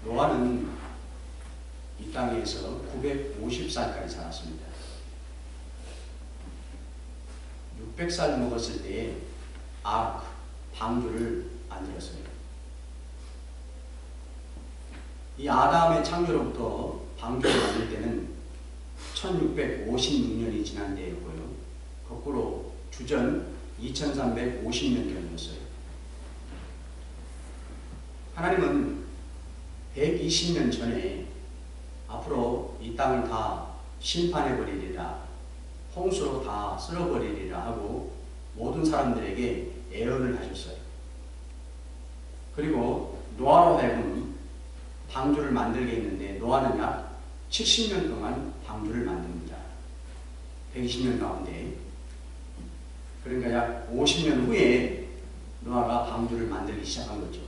노아는 이 땅에서 950살까지 살았습니다. 600살 먹었을 때에 아크, 방주를 만들었어요. 이 아담의 창조로부터 방주를 만들 때는 1656년이 지난 때였고요. 거꾸로 주전 2350년 전이었어요. 하나님은 120년 전에 앞으로 이 땅을 다 심판해버리리라, 홍수로 다 쓸어버리리라 하고 모든 사람들에게 예언을 하셨어요. 그리고 노아로 하여금 방주를 만들게 했는데 노아는 약 70년 동안 방주를 만듭니다. 120년 가운데. 그러니까 약 50년 후에 노아가 방주를 만들기 시작한 거죠.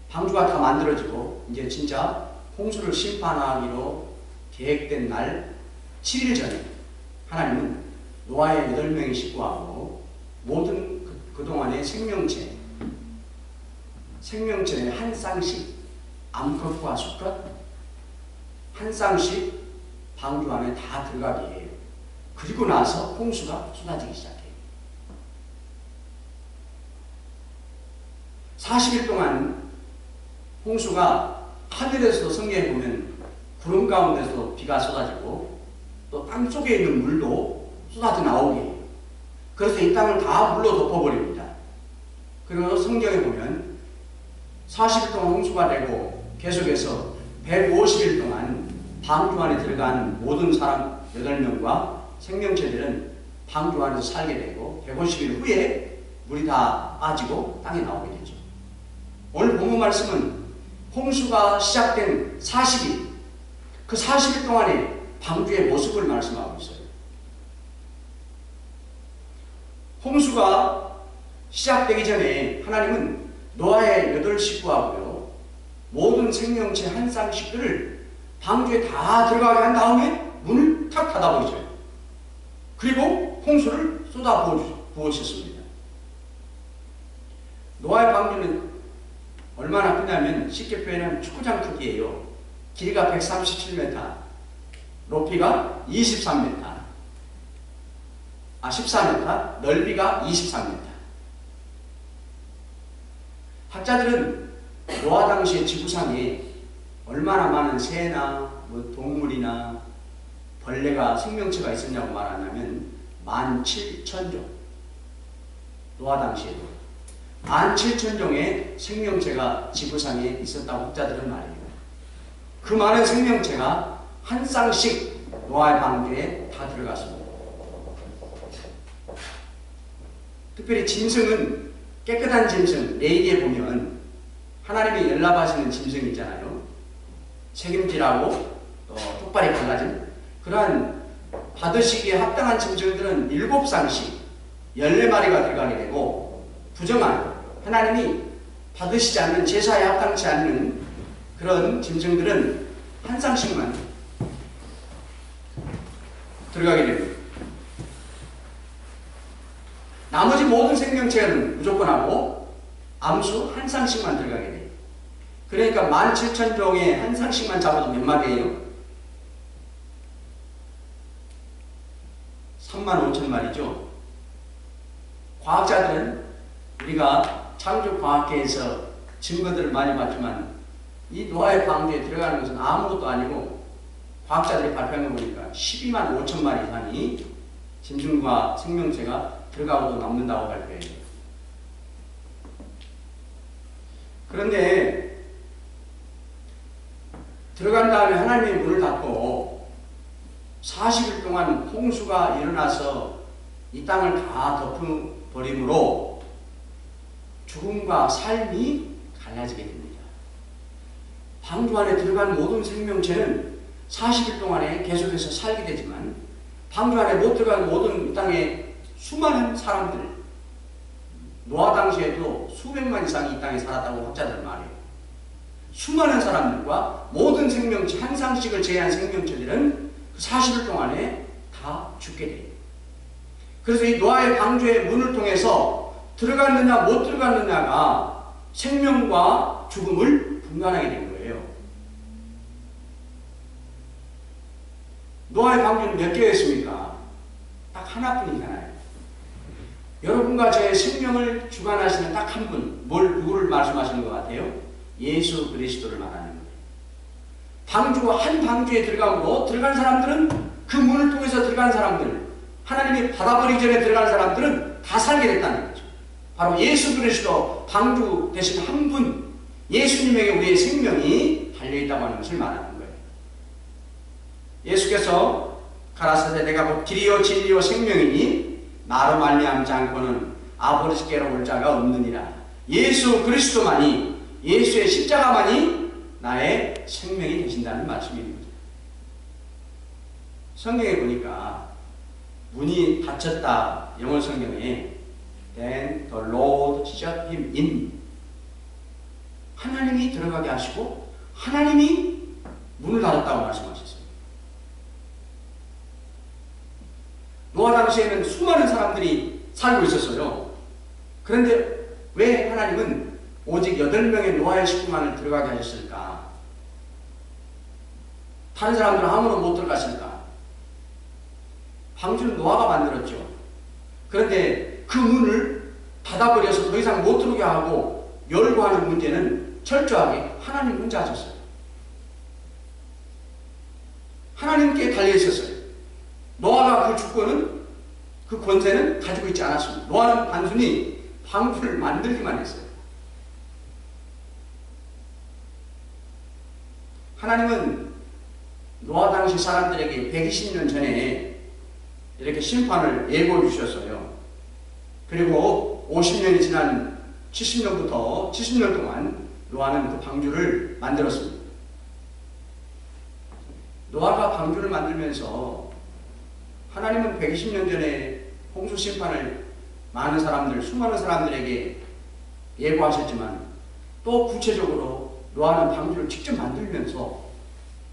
방주가 다 만들어지고 이제 진짜 홍수를 심판하기로 계획된 날 7일 전에 하나님은 노아의 8명의 식구하고 모든 그동안의 생명체의 한 쌍씩 암컷과 수컷 한 쌍씩 방주 안에 다 들어가게 해요. 그리고 나서 홍수가 쏟아지기 시작해요. 40일 동안 홍수가 하늘에서도 성경에 보면 구름 가운데서 비가 쏟아지고 또 땅속에 있는 물도 쏟아져 나오게 해요. 그래서 이 땅을 다 물로 덮어버립니다. 그리고 성경에 보면 40일 동안 홍수가 되고 계속해서 150일 동안 방주 안에 들어간 모든 사람 8명과 생명체들은 방주 안에서 살게 되고 150일 후에 물이 다 빠지고 땅에 나오게 되죠. 오늘 본문 말씀은 홍수가 시작된 40일, 그 40일 동안의 방주의 모습을 말씀하고 있어요. 홍수가 시작되기 전에 하나님은 노아의 8 식구하고요, 모든 생명체 한 쌍씩들을 방주에 다 들어가게 한 다음에 문을 탁 닫아버리죠. 그리고 홍수를 쏟아 부으셨습니다. 노아의 방주는 얼마나 크냐면 쉽게 표현하면 축구장 크기예요. 길이가 137m, 높이가 13m, 14m, 넓이가 23m. 학자들은 노아 당시의 지구상에 얼마나 많은 새나 동물이나 벌레가 생명체가 있었냐고 말하냐면 17,000종. 노아 당시에도 17,000종의 생명체가 지구상에 있었다고 학자들은 말해요. 그 많은 생명체가 한 쌍씩 노아의 방주에 다 들어갔습니다. 특별히 짐승은 깨끗한 짐승, 레위기에 보면 하나님이 연락하시는 짐승이 있잖아요. 책임질하고 또 턱발이 갈라진 그러한 받으시기에 합당한 짐승들은 7쌍씩 14마리가 들어가게 되고, 부정한 하나님이 받으시지 않는 제사에 합당치 않는 그런 짐승들은 한 쌍씩만 들어가게 됩니다. 나머지 모든 생명체는 무조건 하고 암수 한 쌍씩만 들어가게 돼요. 그러니까 17,000종에 한 쌍씩만 잡아도 몇 마리예요? 35,000마리죠. 과학자들은 우리가 창조과학계에서 증거들을 많이 봤지만 이 노아의 방주에 들어가는 것은 아무것도 아니고 과학자들이 발표한 거 보니까 12만 5천 마리 이상이 짐승과 생명체가 들어가고도 남는다고 발표해요. 그런데 들어간 다음에 하나님의 문을 닫고 40일 동안 홍수가 일어나서 이 땅을 다 덮어버림으로 죽음과 삶이 갈라지게 됩니다. 방주 안에 들어간 모든 생명체는 40일 동안에 계속해서 살게 되지만 방주 안에 못 들어간 모든 이 땅의 수많은 사람들, 노아 당시에도 수백만 이상이 이 땅에 살았다고 학자들 말해요. 수많은 사람들과 모든 생명체, 한 쌍씩을 제외한 생명체들은 40일 동안에 다 죽게 돼요. 그래서 이 노아의 방주의 문을 통해서 들어갔느냐 못 들어갔느냐가 생명과 죽음을 분간하게 된 거예요. 노아의 방주는 몇 개였습니까? 딱 하나뿐이잖아요. 여러분과 저의 생명을 주관하시는 딱 한 분, 누구를 말씀하시는 것 같아요? 예수 그리스도를 말하는 거예요. 한 방주에 들어가므로 들어간 사람들은, 그 문을 통해서 들어간 사람들, 하나님이 받아버리기 전에 들어간 사람들은 다 살게 됐다는 거죠. 바로 예수 그리스도 방주 되신 한 분, 예수님에게 우리의 생명이 달려있다고 하는 것을 말하는 거예요. 예수께서 가라사대 내가 곧 길이요 진리요 생명이니 나로 말미암지 않고는 아버지께로 올 자가 없느니라. 예수 그리스도만이, 예수의 십자가만이 나의 생명이 되신다는 말씀입니다. 성경에 보니까 문이 닫혔다, 영어 성경에 Then the Lord shut him in. 하나님이 들어가게 하시고 하나님이 문을 닫았다고 말씀하셨어요. 노아 당시에는 수많은 사람들이 살고 있었어요. 그런데 왜 하나님은 오직 8명의 노아의 식구만을 들어가게 하셨을까? 다른 사람들은 아무도 못 들어갔을까? 방주는 노아가 만들었죠. 그런데 그 문을 닫아버려서 더 이상 못 들어오게 하고 열고 하는 문제는 철저하게 하나님 혼자 하셨어요. 하나님께 달려있었어요. 노아가 그 주권은, 그 권세는 가지고 있지 않았습니다. 노아는 단순히 방주를 만들기만 했어요. 하나님은 노아 당시 사람들에게 120년 전에 이렇게 심판을 예고해 주셨어요. 그리고 50년이 지난 70년부터 70년 동안 노아는 그 방주를 만들었습니다. 노아가 방주를 만들면서 하나님은 120년 전에 홍수 심판을 많은 사람들, 수많은 사람들에게 예고하셨지만 또 구체적으로 노아는 방주를 직접 만들면서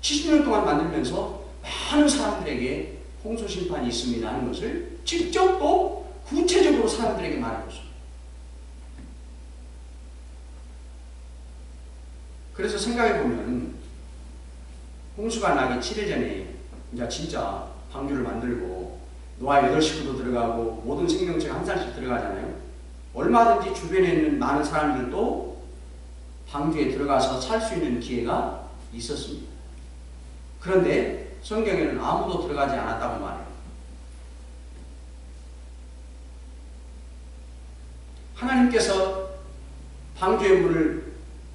70년 동안 만들면서 많은 사람들에게 홍수 심판이 있습니다 하는 것을 직접 또 구체적으로 사람들에게 말해줬습니다. 그래서 생각해보면 홍수가 나기 7일 전에 이제 진짜 방주를 만들고 노아 8식구도 들어가고 모든 생명체가 한 살씩 들어가잖아요. 얼마든지 주변에 있는 많은 사람들도 방주에 들어가서 살 수 있는 기회가 있었습니다. 그런데 성경에는 아무도 들어가지 않았다고 말해요. 하나님께서 방주의 문을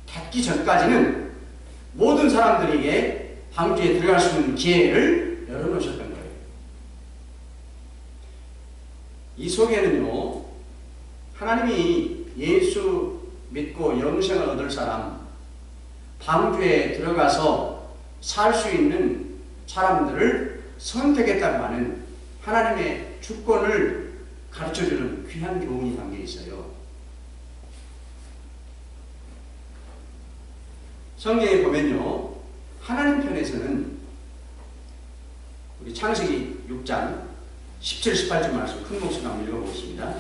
닫기 전까지는 모든 사람들에게 방주에 들어갈 수 있는 기회를 열어놓으셨던 거예요. 이 속에는요, 하나님이 예수 믿고 영생을 얻을 사람, 방주에 들어가서 살 수 있는 사람들을 선택했다고 하는 하나님의 주권을 가르쳐주는 귀한 교훈이 담겨 있어요. 성경에 보면요, 하나님 편에서는 우리 창세기 6장 17, 18절 말씀 큰 목소리로 한번 읽어보겠습니다.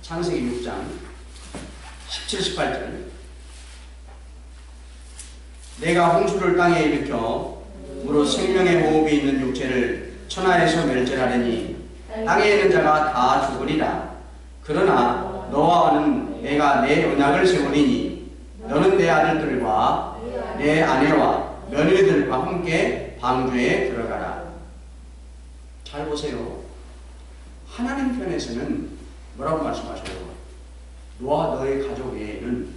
창세기 6장 17, 18절. 내가 홍수를 땅에 일으켜 무릇 생명의 호흡이 있는 육체를 천하에서 멸절하려니 땅에 있는 자가 다 죽으리라. 그러나 너와는 내가 내 언약을 세우리니 너는 내 아들들과 내 아내와 며느리들과 함께 방주에 들어가라. 잘 보세요. 하나님 편에서는 뭐라고 말씀하셔요? 너와 너의 가족 외에는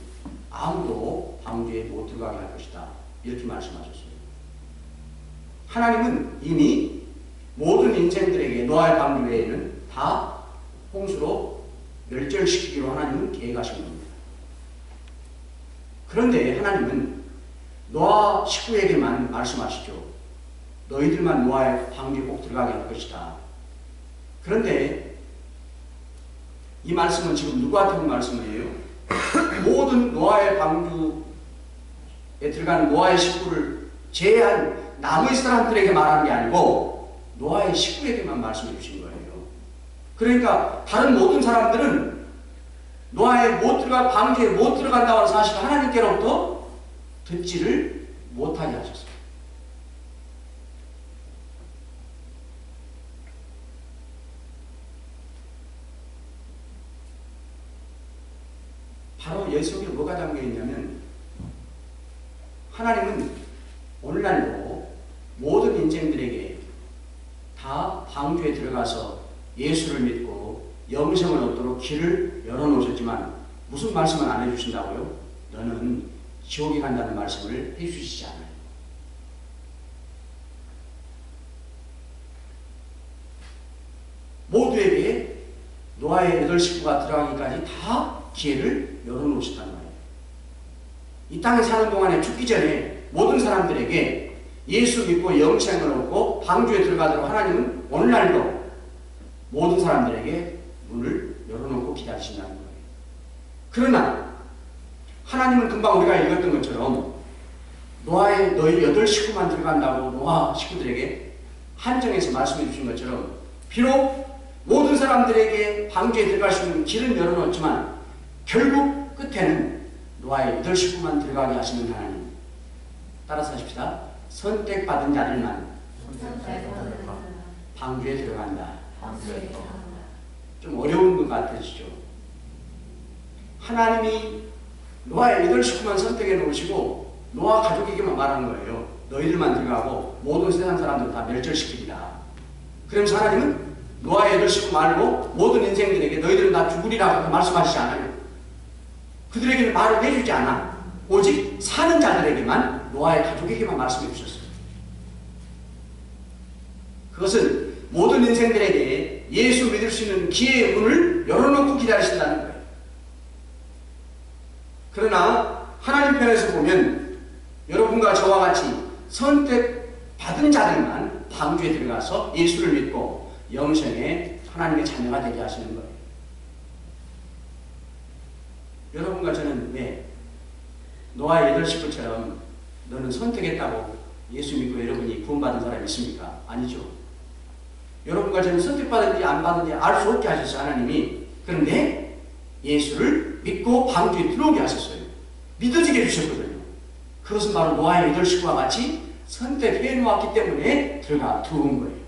아무도 방주에 못 들어가게 할 것이다. 이렇게 말씀하셨어요. 하나님은 이미 모든 인생들에게 노아의 방주 외에는 다 홍수로 멸절시키기로 하나님은 계획하신 겁니다. 그런데 하나님은 노아 식구에게만 말씀하시죠. 너희들만 노아의 방주에 꼭 들어가게 할 것이다. 그런데 이 말씀은 지금 누구한테 한 말씀이에요? 모든 노아의 방주에 들어가는 노아의 식구를 제외한 나머지 사람들에게 말하는 게 아니고 노아의 식구에게만 말씀해 주신 거예요. 그러니까 다른 모든 사람들은 노아에 방주에 못 들어간다는 사실을 하나님께로부터 듣지를 못하게 하셨어요. 바로 여기 속에 뭐가 담겨 있냐면 하나님은 오늘날도 모든 인생들에게 다 방주에 들어가서 예수를 믿고 영생을 얻도록 길을 열어놓으셨지만 무슨 말씀을 안 해주신다고요? 너는 지옥에 간다는 말씀을 해주시지 않아요. 모두에게 노아의 8 식구가 들어가기까지 다 기회를 열어놓으셨단 말이에요. 이 땅에 사는 동안에 죽기 전에 모든 사람들에게 예수 믿고 영생을 얻고 방주에 들어가도록 하나님은 오늘날도 모든 사람들에게 문을 열어놓고 기다리신다는 거예요. 그러나 하나님은 금방 우리가 읽었던 것처럼 노아의 너희 8 식구만 들어간다고 노아 식구들에게 한정해서 말씀해 주신 것처럼 비록 모든 사람들에게 방주에 들어갈 수 있는 길은 열어놓지만 결국 끝에는 노아의 8 식구만 들어가게 하시는 하나님. 따라서 하십시다. 선택받은 자들만 방주에 들어간다. 좀 어려운 것 같으시죠? 하나님이 노아의 8 식구만 선택해 놓으시고 노아 가족에게만 말한 거예요. 너희들만 들어가고 모든 세상 사람들 다 멸절시키리라. 그러면서 하나님은 노아의 8 식구 말고 모든 인생들에게 너희들은 다 죽으리라고 말씀하시지 않아요. 그들에게는 말을 해주지 않아. 오직 사는 자들에게만 노아의 가족에게만 말씀해 주셨어요. 그것은 모든 인생들에게 예수 믿을 수 있는 기회의 문을 열어놓고 기다리신다는 거예요. 그러나 하나님 편에서 보면 여러분과 저와 같이 선택받은 자들만 방주에 들어가서 예수를 믿고 영생에 하나님의 자녀가 되게 하시는 거예요. 여러분과 저는 왜 노아의 8 식구처럼 너는 선택했다고 예수 믿고 여러분이 구원받은 사람이 있습니까? 아니죠. 여러분과 저는 선택받은지 안 받은지 알 수 없게 하셨어요. 하나님이. 그런데 예수를 믿고 방주에 들어오게 하셨어요. 믿어지게 해주셨거든요. 그것은 바로 노아의 8 식구와 같이 선택해 놓았기 때문에 들어온 거예요.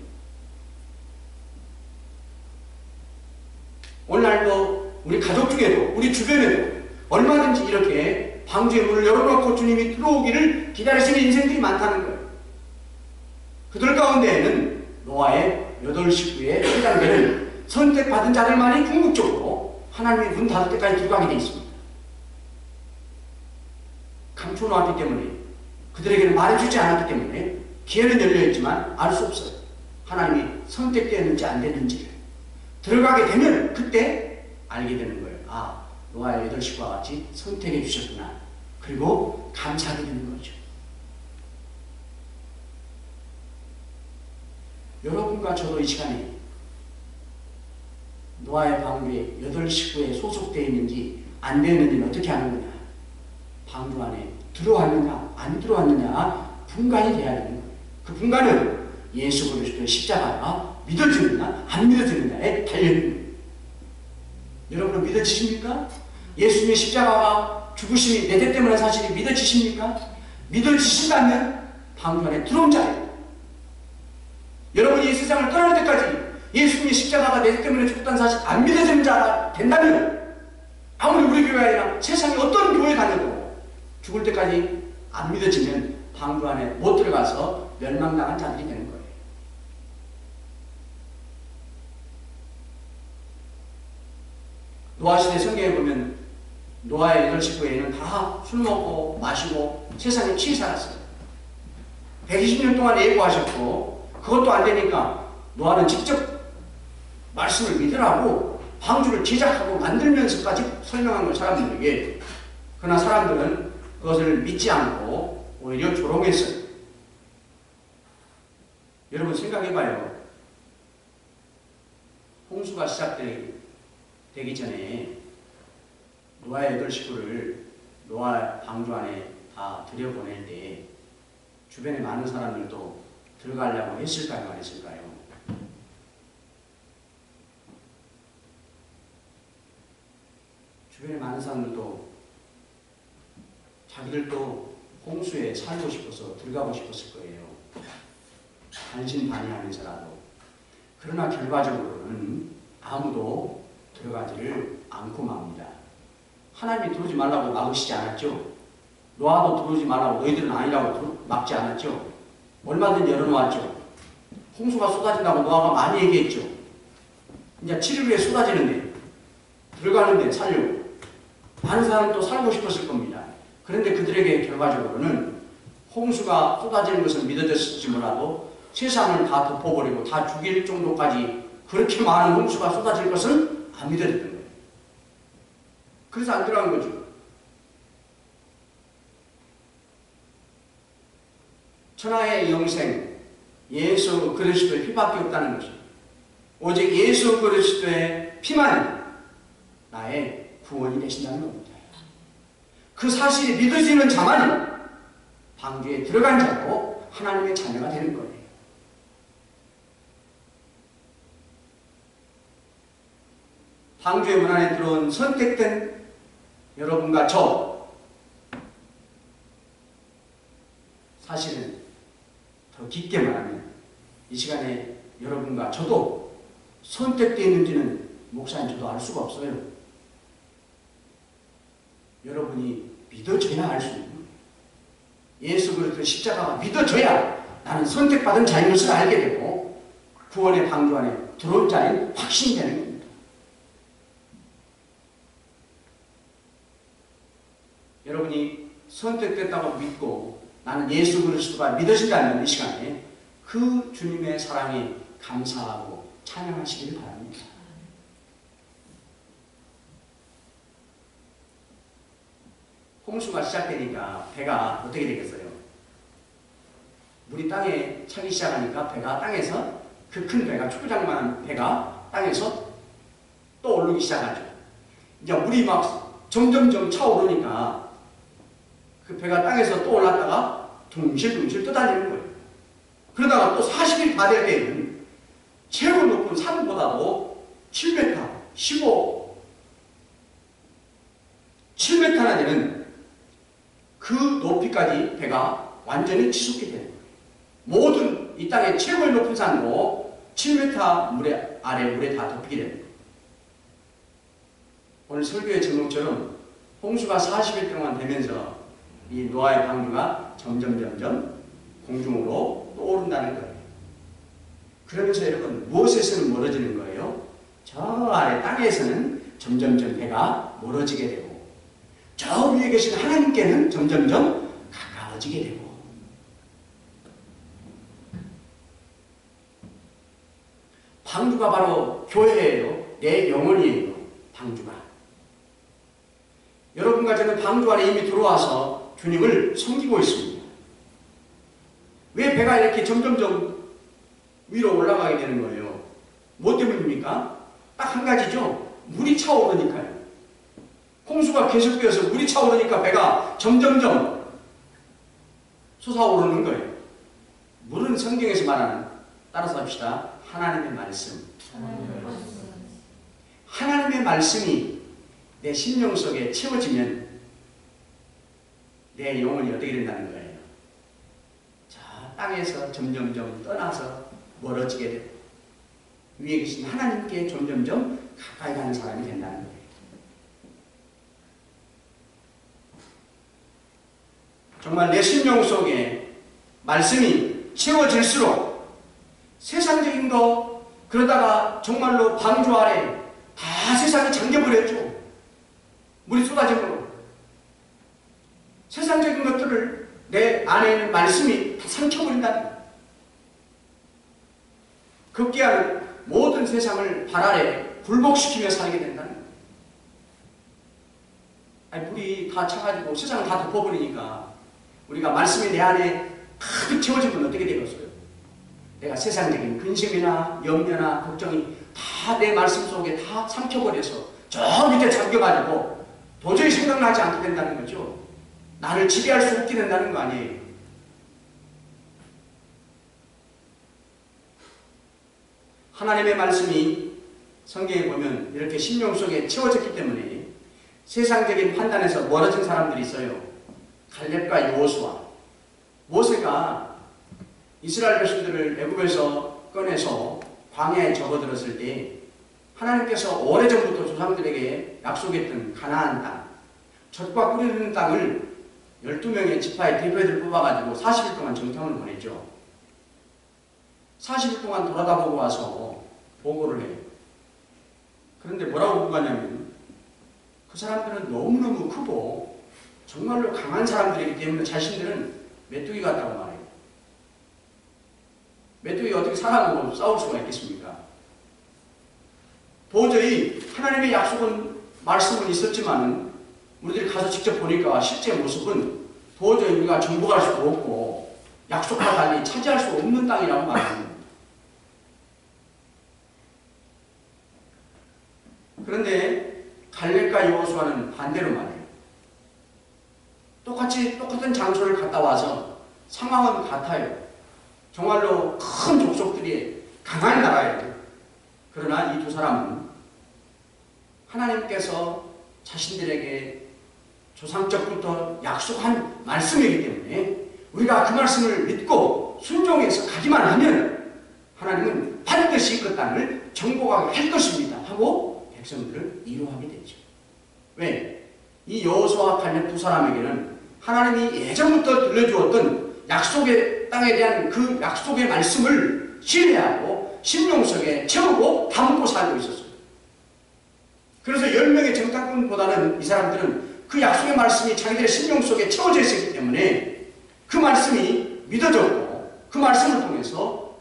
오늘날도 우리 가족 중에도 우리 주변에도 얼마든지 이렇게 방주의 문을 열어놓고 주님이 들어오기를 기다리시는 인생들이 많다는 거예요. 그들 가운데에는 노아의 8 식구의 해당되는 선택받은 자들만이 궁극적으로 하나님의 문 닫을 때까지 들어가게 되어 있습니다. 감춰놓았기 때문에 그들에게는 말해주지 않았기 때문에 기회는 열려있지만 알 수 없어요. 하나님이 선택되었는지 안 됐는지를 들어가게 되면 그때 알게 되는 거예요. 아, 노아의 8 식구와 같이 선택해 주셨구나. 그리고 감사하게 되는 거죠. 여러분과 저도 이 시간에 노아의 방주에 8 식구에 소속되어 있는지 안 되었는지는 어떻게 하는 거냐. 방주 안에 들어왔느냐 안 들어왔느냐 분간이 돼야 되는 거예요. 그 분간은 예수 그리스도의 십자가가 믿어지느냐 안 믿어지느냐에 달려있는 거예요. 여러분은 믿어지십니까? 예수님의 십자가와 죽으심이 내 죄 때문에 사실이 믿어지십니까? 믿어지신다면 방주 안에 들어온 자예요. 여러분이 이 세상을 떠날 때까지 예수님의 십자가가 내 죄 때문에 죽었다는 사실 안 믿어지는 자가 된다면 아무리 우리 교회 아니라 세상에 어떤 교회 다녀도 죽을 때까지 안 믿어지면 방주 안에 못 들어가서 멸망당한 자들이 되는 거예요. 노아 시대 성경에 보면 노아의 8 식구에는 다 술 먹고 마시고 세상에 취해 살았어요. 120년 동안 예고하셨고 그것도 안 되니까 노아는 직접 말씀을 믿으라고 방주를 제작하고 만들면서까지 설명한 걸 사람들에게. 그러나 사람들은 그것을 믿지 않고 오히려 조롱했어요. 여러분 생각해봐요. 홍수가 시작되기 전에 노아의 8 식구를 노아 방주 안에 다 들여보낼 때 주변에 많은 사람들도 들어가려고 했을까요? 안 했을까요? 주변에 많은 사람들도 자기들도 홍수에 살고 싶어서 들어가고 싶었을 거예요. 반신반의하면서라도. 그러나 결과적으로는 아무도 들어가지를 않고 맙니다. 하나님이 들어오지 말라고 막으시지 않았죠. 노아도 들어오지 말라고 너희들은 아니라고 막지 않았죠. 얼마든지 열어놓았죠. 홍수가 쏟아진다고 노아가 많이 얘기했죠. 이제 7일 후에 쏟아지는데 들어가는데 살려고 많은 사람은 또 살고 싶었을 겁니다. 그런데 그들에게 결과적으로는 홍수가 쏟아지는 것은 믿어졌을지 몰라도 세상을 다 덮어버리고 다 죽일 정도까지 그렇게 많은 홍수가 쏟아질 것은 안 믿어졌던 거예요. 그래서 안 들어간 거죠. 천하의 영생 예수 그리스도의 피밖에 없다는 것입니다. 오직 예수 그리스도의 피만이 나의 구원이 되신다는 겁니다. 그 사실이 믿어지는 자만이 방주에 들어간 자고 하나님의 자녀가 되는 거예요. 방주의 문 안에 들어온 선택된 여러분과 저, 사실은 더 깊게 말하면 이 시간에 여러분과 저도 선택되어 있는지는 목사님 저도 알 수가 없어요. 여러분이 믿어져야 알 수 있는 거예요. 예수 그리스도 십자가가 믿어져야 나는 선택받은 자인 것을 알게 되고 구원의 방주 안에 들어올 자인 확신이 되는 겁니다. 여러분이 선택됐다고 믿고 나는 예수 그리스도가 믿어진다면 이 시간에 그 주님의 사랑에 감사하고 찬양하시길 바랍니다. 홍수가 시작되니까 배가 어떻게 되겠어요? 물이 땅에 차기 시작하니까 배가 땅에서 그 큰 배가 축구장만한 배가 땅에서 또 오르기 시작하죠. 이제 물이 막 점점점 차오르니까 그 배가 땅에서 또 올랐다가 둥실둥실 떠다니는 거예요. 그러다가 또 40일 다 될 때에는 최고 높은 산보다도 7m, 7m나 되는 그 높이까지 배가 완전히 치솟게 되는 거예요. 모든 이 땅의 최고의 높은 산도 7m 아래 물에 다 덮이게 됩니다. 오늘 설교의 제목처럼 홍수가 40일 동안 되면서 이 노아의 방주가 점점 공중으로 또 오른다는 거예요. 그러면서 여러분 무엇에서는 멀어지는 거예요? 저 아래 땅에서는 점점점 배가 멀어지게 되고 저 위에 계신 하나님께는 점점점 가까워지게 되고 방주가 바로 교회예요. 내 영혼이에요. 방주가. 여러분과 저는 방주 안에 이미 들어와서 주님을 섬기고 있습니다. 왜 배가 이렇게 점점점 위로 올라가게 되는 거예요? 뭐 때문입니까? 딱 한 가지죠. 물이 차오르니까요. 홍수가 계속되어서 물이 차오르니까 배가 점점점 솟아오르는 거예요. 물은 성경에서 말하는, 따라서 합시다. 하나님의 말씀. 하나님의 말씀이 내 심령 속에 채워지면 내 영혼이 어떻게 된다는 거예요? 자, 땅에서 점점점 떠나서 멀어지게 되고 위에 계신 하나님께 점점점 가까이 가는 사람이 된다는 거예요. 정말 내 심령 속에 말씀이 채워질수록 세상적인 거 그러다가 정말로 방주 아래 다 세상이 잠겨버렸죠. 물이 쏟아짐으로 세상적인 것들을 내 안에 있는 말씀이 다 삼켜버린다는 거예요. 급기야는 모든 세상을 발 아래 굴복시키며 살게 된다는 거예요. 아니, 물이 다 차가지고 세상을 다 덮어버리니까 우리가 말씀이 내 안에 가득 채워지면 어떻게 되겠어요? 내가 세상적인 근심이나 염려나 걱정이 다 내 말씀 속에 다 삼켜버려서 저 밑에 잠겨가지고 도저히 생각나지 않게 된다는 거죠. 나를 지배할 수 없게 된다는 거 아니에요. 하나님의 말씀이 성경에 보면 이렇게 심령 속에 채워졌기 때문에 세상적인 판단에서 멀어진 사람들이 있어요. 갈렙과 여호수아. 모세가 이스라엘 백성들을 애굽에서 꺼내서 광야에 접어들었을 때 하나님께서 오래전부터 조상들에게 약속했던 가나안 땅, 젖과 꿀이 흐르는 땅을 12명의 지파의 대표들 뽑아가지고 40일 동안 정탐을 보냈죠. 40일 동안 돌아다 보고 와서 보고를 해요. 그런데 뭐라고 보고 가냐면 그 사람들은 너무너무 크고 정말로 강한 사람들이기 때문에 자신들은 메뚜기 같다고 말해요. 메뚜기가 어떻게 사람하고 싸울 수가 있겠습니까? 도저히 하나님의 약속은 말씀은 있었지만 우리들이 가서 직접 보니까 실제 모습은 도저히 우리가 정복할 수도 없고 약속과 달리 차지할 수 없는 땅이라고 말합니다. 그런데 갈렙과 여호수아는 반대로 말해요. 똑같은 장소를 갔다 와서 상황은 같아요. 정말로 큰 족속들이 강한 나라예요. 그러나 이 두 사람은 하나님께서 자신들에게 조상적부터 약속한 말씀이기 때문에 우리가 그 말씀을 믿고 순종해서 가기만 하면 하나님은 반드시 그 땅을 정복하게 할 것입니다 하고 백성들을 위로하게 되죠. 왜? 이 여호수아와 갈렙 두 사람에게는 하나님이 예전부터 들려주었던 약속의 땅에 대한 그 약속의 말씀을 신뢰하고 심령 속에 채우고 담고 살고 있었어요. 그래서 10명의 정탐꾼보다는 이 사람들은 그 약속의 말씀이 자기들의 심령 속에 채워져 있었기 때문에 그 말씀이 믿어졌고 그 말씀을 통해서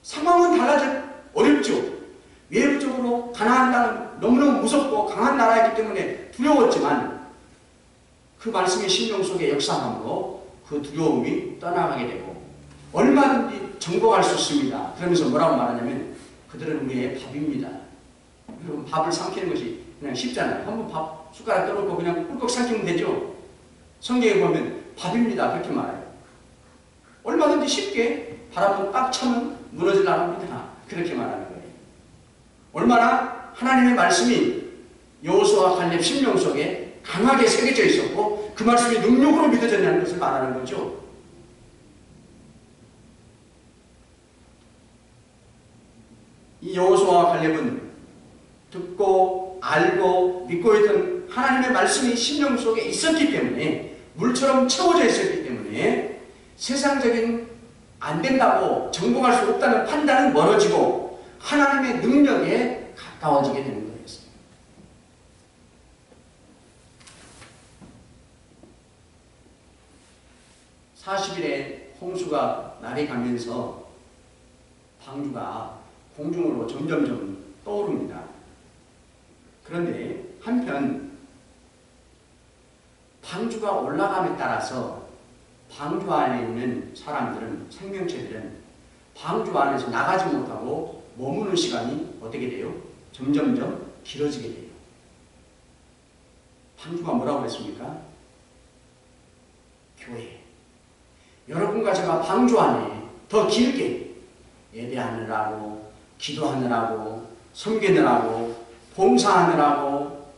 상황은 달라져 어렵죠. 외부적으로 가나안 땅은 너무너무 무섭고 강한 나라이기 때문에 두려웠지만 그 말씀이 심령 속에 역사함으로 그 두려움이 떠나가게 되고 얼마든지 정복할 수 있습니다. 그러면서 뭐라고 말하냐면 그들은 우리의 밥입니다. 여러분 밥을 삼키는 것이 그냥 쉽잖아요. 한번 밥 숟가락 떠놓고 그냥 꿀꺽 삼키면 되죠. 성경에 보면 밥입니다. 그렇게 말해요. 얼마든지 쉽게 발 한번 딱 차면 무너질 않습니다. 그렇게 말하는 거예요. 얼마나 하나님의 말씀이 여호수아와 갈렙 심령 속에 강하게 새겨져 있었고 그 말씀이 능력으로 믿어졌냐는 것을 말하는 거죠. 이 여호수아와 갈렙은 듣고 알고 믿고 있던 하나님의 말씀이 심령 속에 있었기 때문에 물처럼 채워져 있었기 때문에 세상적인 안 된다고 정복할 수 없다는 판단은 멀어지고 하나님의 능력에 가까워지게 되는 거였어요. (40일에) 홍수가 날이 가면서 방주가 공중으로 점점점 떠오릅니다. 그런데 한편 방주가 올라감에 따라서 방주 안에 있는 사람들은, 생명체들은 방주 안에서 나가지 못하고 머무는 시간이 어떻게 돼요? 점점점 길어지게 돼요. 방주가 뭐라고 했습니까? 교회. 여러분과 제가 방주 안에 더 길게 예배하느라고, 기도하느라고, 섬기느라고, 봉사하느라고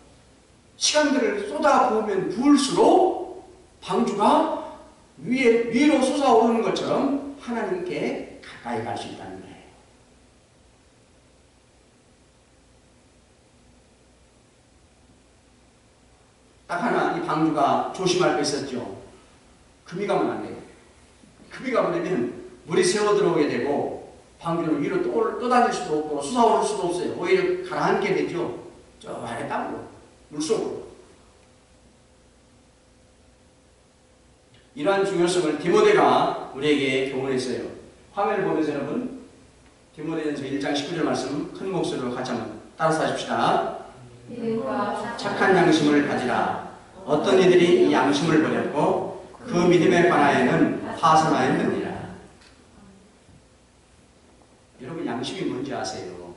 시간들을 쏟아부으면 부을수록 방주가 위로 솟아오르는 것처럼 하나님께 가까이 갈 수 있다는 거예요. 딱 하나 이 방주가 조심할 거 있었죠. 금이 가면 안 돼요. 금이 가면 물이 새어 들어오게 되고 방주는 위로 떠다닐 수도 없고 솟아오를 수도 없어요. 오히려 가라앉게 되죠. 저 아래 땅으로, 물속으로. 이러한 중요성을 디모데가 우리에게 교훈했어요. 화면을 보면서 여러분 디모데전서 1장 19절 말씀 큰 목소리로 같이 한번 따라서 하십시다. 착한 양심을 가지라. 어떤 이들이 이 양심을 버렸고 그 믿음에 관하여는 파선하였느니라. 여러분 양심이 뭔지 아세요?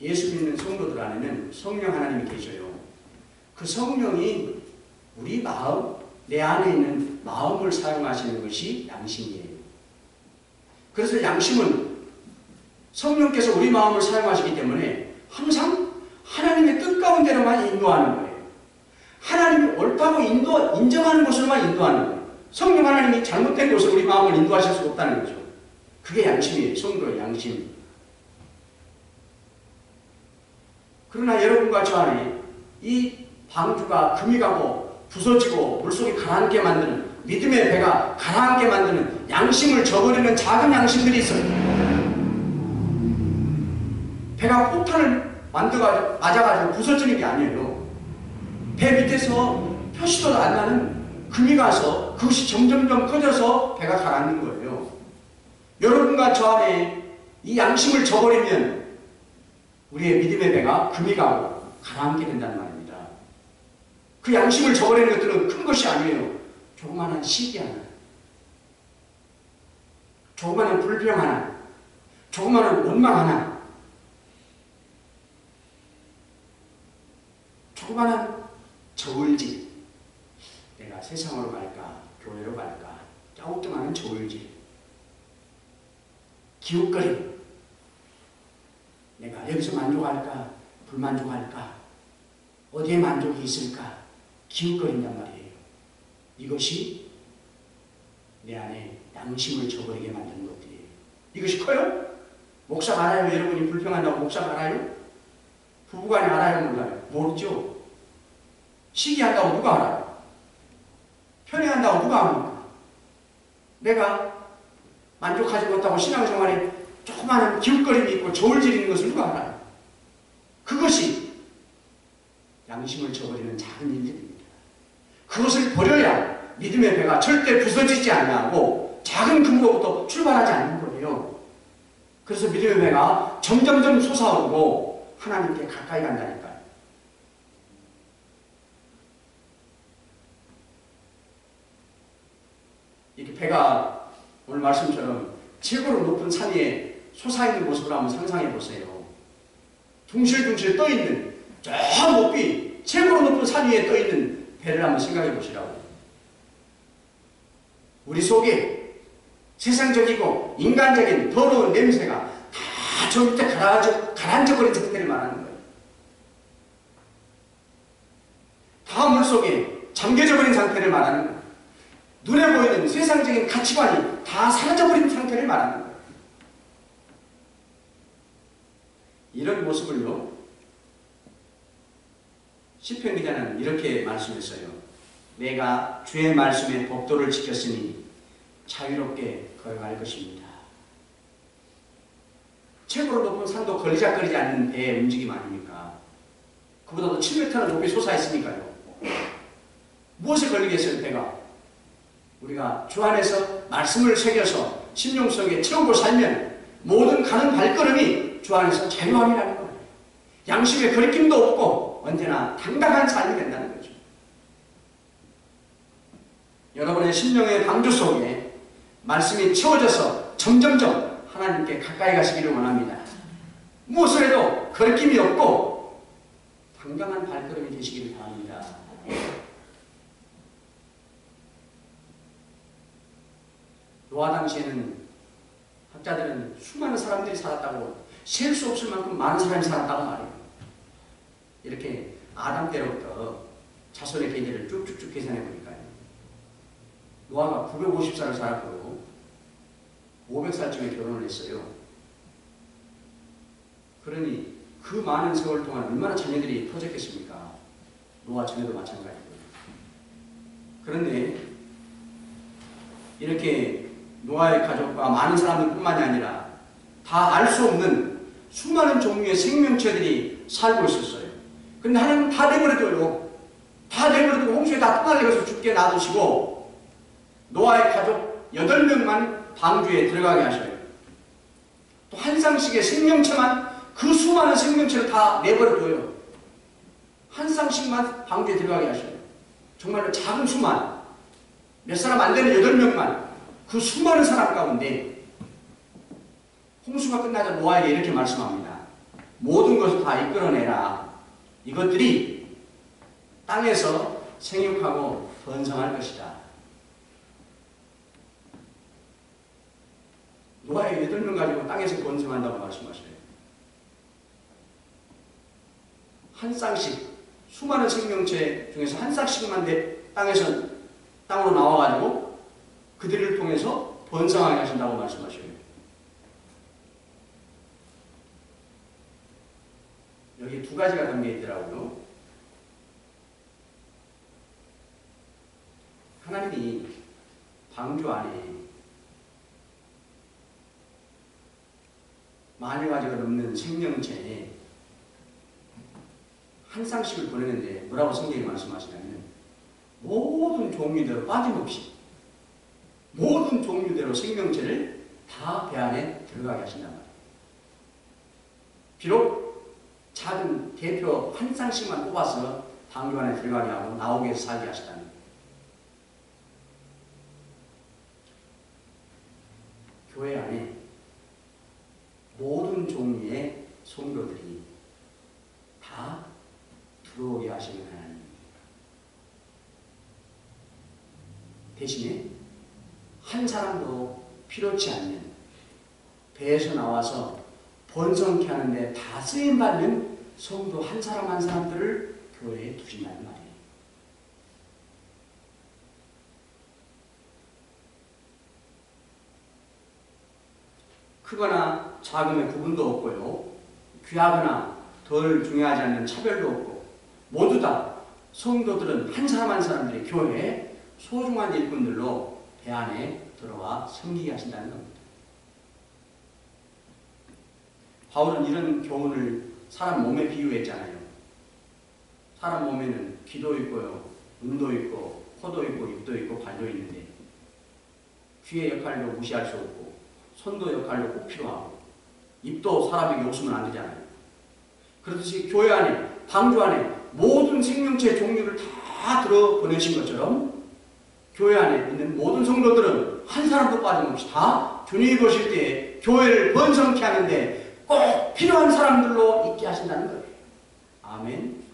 예수 믿는 성도들 안에는 성령 하나님이 계셔요. 그 성령이 우리 마음, 내 안에 있는 마음을 사용하시는 것이 양심이에요. 그래서 양심은 성령께서 우리 마음을 사용하시기 때문에 항상 하나님의 뜻 가운데로만 인도하는 거예요. 하나님이 옳다고 인정하는 곳으로만 인도하는 거예요. 성령 하나님이 잘못된 곳으로 우리 마음을 인도하실 수 없다는 거죠. 그게 양심이에요. 성도의 양심. 그러나 여러분과 저 안에 이 방주가 금이 가고 부서지고 물속에 가라앉게 만드는, 믿음의 배가 가라앉게 만드는 양심을 저버리는 작은 양심들이 있어요. 배가 폭탄을 맞아가지고 부서지는 게 아니에요. 배 밑에서 표시도 안 나는 금이 가서 그것이 점점점 커져서 배가 가라앉는 거예요. 여러분과 저 안에 이 양심을 저버리면 우리의 믿음의 배가 금이 가고 가라앉게 된다는 말입니다. 그 양심을 저버리는 것들은 큰 것이 아니에요. 조그마한 시기 하나, 조그마한 불평 하나, 조그마한 원망 하나, 조그마한 저울질. 내가 세상으로 갈까, 교회로 갈까, 짱뚱하는 저울질. 기웃거림. 내가 여기서 만족할까, 불만족할까, 어디에 만족이 있을까, 기웃거린단 말이에요. 이것이 내 안에 양심을 저버리게 만드는 것들이에요. 이것이 커요? 목사가 알아요? 여러분이 불평한다고 목사가 알아요? 부부간에 알아요? 몰라요? 모르죠? 시기한다고 누가 알아요? 편애한다고 누가 합니까? 내가 만족하지 못하고 신앙생활에 조그마한 기웃거림이 있고 저울질이 있는 것을 누가 알아요? 그것이 양심을 저버리는 작은 일들입니다. 그것을 버려야 믿음의 배가 절대 부서지지 아니하고 작은 근거부터 출발하지 않는 거예요. 그래서 믿음의 배가 점점점 솟아오르고 하나님께 가까이 간다니까요. 이렇게 배가 오늘 말씀처럼 최고로 높은 산 위에 솟아있는 모습을 한번 상상해 보세요. 둥실둥실 떠있는, 저 높이 최고로 높은 산 위에 떠있는 배를 한번 생각해 보시라고. 우리 속에 세상적이고 인간적인 더러운 냄새가 다 저 밑에 가라앉아버린 상태를 말하는 거예요. 다 물속에 잠겨져 버린 상태를 말하는 거예요. 눈에 보이는 세상적인 가치관이 다 사라져버린 상태를 말하는 거예요. 이런 모습을요, 시편 기자는 이렇게 말씀했어요. 내가 주의 말씀에 법도를 지켰으니 자유롭게 걸어갈 것입니다. 최고로 높은 산도 걸리작거리지 않는 배의 움직임 아닙니까? 그보다도 7m나 높이 솟아있으니까요. 무엇에 걸리겠어요, 배가? 우리가 주 안에서 말씀을 새겨서 심령 속에 채우고 살면 모든 가는 발걸음이 주 안에서 자유함이라는 거예요. 양심에 거리낌도 없고 언제나 당당한 삶이 된다는 거죠. 여러분의 심령의 방주 속에 말씀이 채워져서 점점점 하나님께 가까이 가시기를 원합니다. 무엇을 해도 거리낌이 없고 당당한 발걸음이 되시기를 바랍니다. 노아 당시에는 학자들은 수많은 사람들이 살았다고, 셀 수 없을 만큼 많은 사람이 살았다고 말해요. 이렇게 아담 때로부터 자손의 계제를 쭉쭉쭉 계산해 보니까요. 노아가 950살을 살았고 500살쯤에 결혼을 했어요. 그러니 그 많은 세월 동안 얼마나 자녀들이 터졌겠습니까? 노아 전에도 마찬가지고요. 그런데 이렇게 노아의 가족과 많은 사람들 뿐만이 아니라 다 알 수 없는 수많은 종류의 생명체들이 살고 있었어요. 그런데 하나님은 다 내버려둬요. 다 내버려두고 홍수에 다 떠날려서 죽게 놔두시고 노아의 가족 8명만 방주에 들어가게 하셔요. 또 한 쌍씩의 생명체만, 그 수많은 생명체를 다 내버려둬요. 한 쌍씩만 방주에 들어가게 하셔요. 정말로 작은 수만, 몇 사람 안 되는 8명만, 그 수많은 사람 가운데 홍수가 끝나자 노아에게 이렇게 말씀합니다. 모든 것을 다 이끌어내라. 이것들이 땅에서 생육하고 번성할 것이다. 노아의 8명 가지고 땅에서 번성한다고 말씀하셔요. 한 쌍씩, 수많은 생명체 중에서 한 쌍씩만 땅으로 나와가지고 그들을 통해서 번성하게 하신다고 말씀하셔요. 여기 두 가지가 담겨 있더라고요. 하나님이 방주 안에 만여 가지가 넘는 생명체에 한 쌍씩을 보내는데 뭐라고 성경이 말씀하시냐면 모든 종류대로 빠짐없이 모든 종류대로 생명체를 다 배 안에 들어가게 하신단 말이에요. 비록 작은 대표 한 쌍씩만 뽑아서 방주 안에 들어가게 하고 나오게 해서 살게 하시다는 거예요. 교회 안에 모든 종류의 성도들이 다 들어오게 하시는 하나님. 대신에 한 사람도 필요치 않는 배에서 나와서 번성케 하는데 다 쓰임받는 성도 한 사람 한 사람들을 교회에 두신다는 말이에요. 크거나 작음의 구분도 없고요. 귀하거나 덜 중요하지 않는 차별도 없고 모두 다 성도들은 한 사람 한 사람들이 교회에 소중한 일꾼들로 배 안에 들어와 섬기게 하신다는 겁니다. 바울은 이런 교훈을 사람 몸에 비유했잖아요. 사람 몸에는 귀도 있고요, 눈도 있고, 코도 있고, 입도 있고, 발도 있는데 귀의 역할도 무시할 수 없고 손도 역할도 꼭 필요하고 입도 사람에게 없으면 안 되잖아요. 그렇듯이 교회 안에, 방주 안에 모든 생명체 종류를 다 들어보내신 것처럼 교회 안에 있는 모든 성도들은 한 사람도 빠짐없이 다 주님이 보실 때 교회를 번성케 하는데 꼭 필요한 사람들로 있게 하신다는 거예요. 아멘.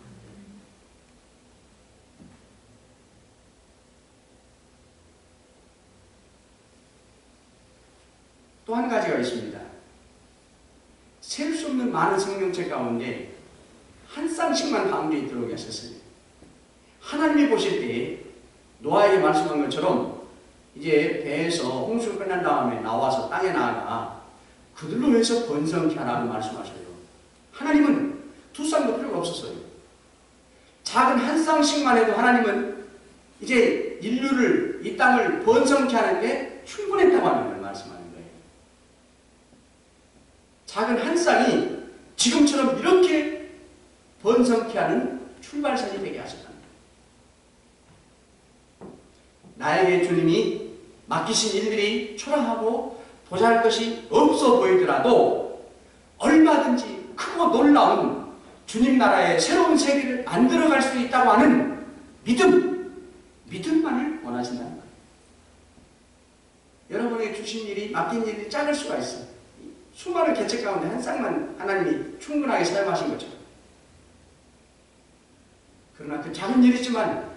또 한 가지가 있습니다. 셀 수 없는 많은 생명체 가운데 한 쌍씩만 방주에 들어오게 하셨어요. 하나님이 보실 때 노아에게 말씀한 것처럼 이제 배에서 홍수가 끝난 다음에 나와서 땅에 나아가 그들로 해서 번성케 하라고 말씀하셔요. 하나님은 두 쌍도 필요가 없었어요. 작은 한 쌍씩만 해도 하나님은 이제 인류를, 이 땅을 번성케 하는데 충분했다고 하는 걸 말씀하는 거예요. 작은 한 쌍이 지금처럼 이렇게 번성케 하는 출발선이 되게 하셨다. 나에게 주님이 맡기신 일들이 초라하고 보잘것이 없어 보이더라도 얼마든지 크고 놀라운 주님 나라의 새로운 세계를 만들어갈 수 있다고 하는 믿음만을 원하신다는 거예요. 여러분에게 주신 일이, 맡긴 일이 작을 수가 있어요. 수많은 개체 가운데 한 쌍만 하나님이 충분하게 사용하신 것처럼. 그러나 그 작은 일이지만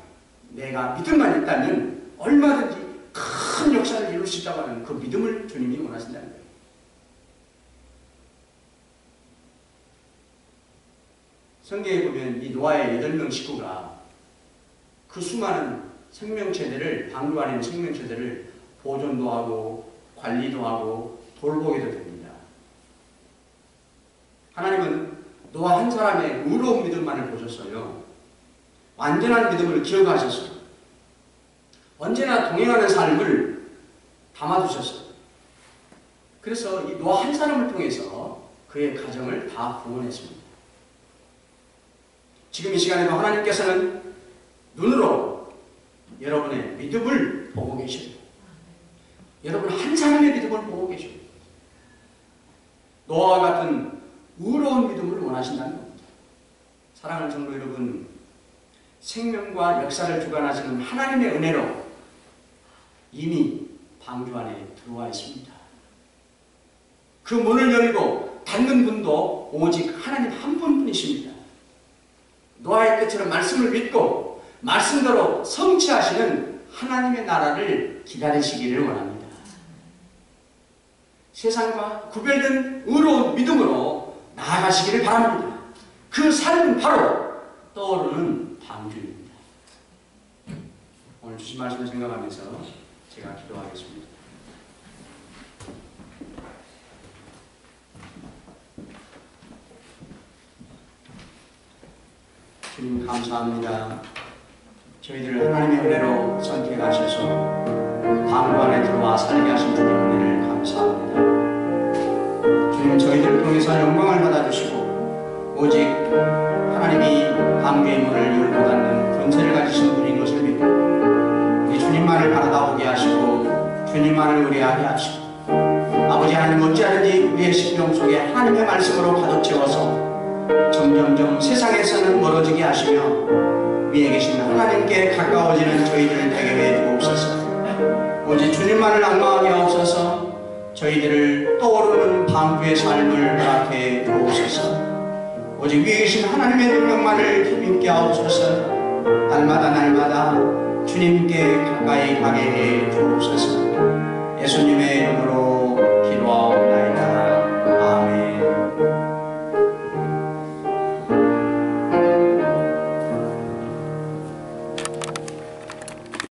내가 믿음만 있다면 얼마든지 큰 역사를 이룰 수 있다고 하는 그 믿음을 주님이 원하신다는 거예요. 성경에 보면 이 노아의 8명 식구가 그 수많은 생명체들을, 방주 안에 있는 생명체들을 보존도 하고 관리도 하고 돌보게도 됩니다. 하나님은 노아 한 사람의 의로운 믿음만을 보셨어요. 완전한 믿음을 기억하셨어요. 언제나 동행하는 삶을 담아두셨어요. 그래서 이 노아 한 사람을 통해서 그의 가정을 다 구원했습니다. 지금 이 시간에도 하나님께서는 눈으로 여러분의 믿음을 보고 계셔요. 여러분 한 사람의 믿음을 보고 계셔요. 노아와 같은 의로운 믿음을 원하신다는 겁니다. 사랑하는 성도 여러분, 생명과 역사를 주관하시는 하나님의 은혜로 이미 방주 안에 들어와 있습니다. 그 문을 열고 닫는 분도 오직 하나님 한 분뿐이십니다. 노아의 때처럼 말씀을 믿고 말씀대로 성취하시는 하나님의 나라를 기다리시기를 원합니다. 세상과 구별된 의로운 믿음으로 나아가시기를 바랍니다. 그 삶은 바로 떠오르는 방주입니다. 오늘 주신 말씀을 생각하면서 제가 기도하겠습니다. 주님 감사합니다. 저희들을 하나님의 은혜로 선택하셔서 방구 안에 들어와 살게 하신 주님 은혜를 감사합니다. 주님, 저희들을 통해서 영광을 받아주시고 오직 하나님이 방귀의 문을 열고 닫는 권세를 가지신 분인 것을 믿고 우리 주님만을 바라다보게 하시고 주님만을 의뢰하게 하시고 아버지 하나님 어찌하든지 우리의 심령 속에 하나님의 말씀으로 가득 채워서 점점점 세상에서는 멀어지게 하시며 위에 계신 하나님께 가까워지는 저희들을 되게 해 주옵소서. 오직 주님만을 낭망하게 하옵소서. 저희들을 떠오르는 방주의 삶을 허락해 주옵소서. 오직 위에 계신 하나님의 능력만을 힘있게 하옵소서. 날마다 주님께 가까이 가게 해 주옵소서.